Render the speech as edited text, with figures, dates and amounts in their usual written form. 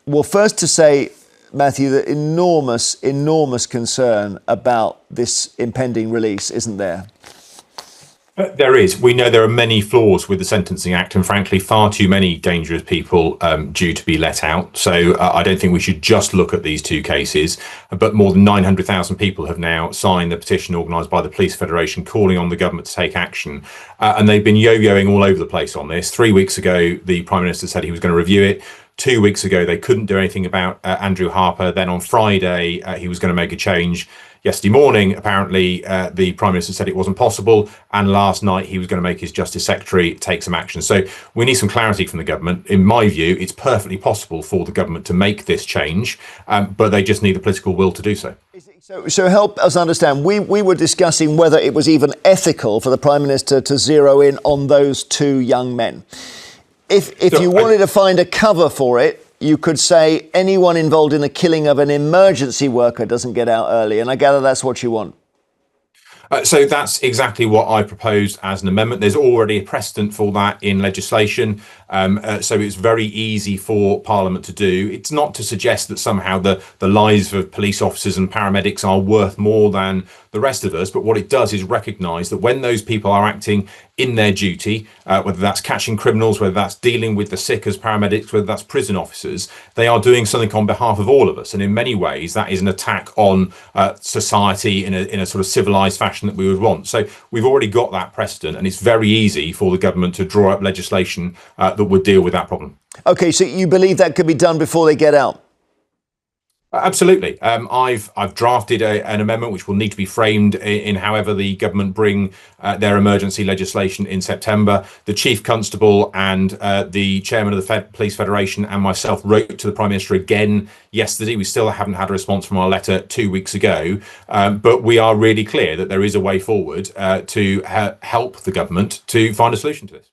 Well, first to say, Matthew, that enormous concern about this impending release, isn't there? There is. We know there are many flaws with the Sentencing Act, and frankly, far too many dangerous people due to be let out. So I don't think we should just look at these two cases. But more than 900,000 people have now signed the petition organised by the Police Federation calling on the government to take action. And they've been yo-yoing all over the place on this. 3 weeks ago, the Prime Minister said he was going to review it. 2 weeks ago, they couldn't do anything about Andrew Harper. Then on Friday, he was going to make a change. Yesterday morning, apparently, the Prime Minister said it wasn't possible. And last night, he was going to make his Justice Secretary take some action. So we need some clarity from the government. In my view, it's perfectly possible for the government to make this change, but they just need the political will to do so. So help us understand. We were discussing whether it was even ethical for the Prime Minister to zero in on those two young men. If you wanted to find a cover for it, you could say anyone involved in the killing of an emergency worker doesn't get out early. And I gather that's what you want. So that's exactly what I proposed as an amendment. There's already a precedent for that in legislation. So it's very easy for Parliament to do. It's not to suggest that somehow the lives of police officers and paramedics are worth more than the rest of us. But what it does is recognise that when those people are acting in their duty, whether that's catching criminals, whether that's dealing with the sick as paramedics, whether that's prison officers, they are doing something on behalf of all of us. And in many ways, that is an attack on society in a sort of civilised fashion that we would want. So we've already got that precedent, and it's very easy for the government to draw up legislation that would deal with that problem. OK, so you believe that could be done before they get out? Absolutely. I've drafted an amendment which will need to be framed in however the government bring their emergency legislation in September. The Chief Constable and the Chairman of the Police Federation and myself wrote to the Prime Minister again yesterday. We still haven't had a response from our letter 2 weeks ago, but we are really clear that there is a way forward to help the government to find a solution to this.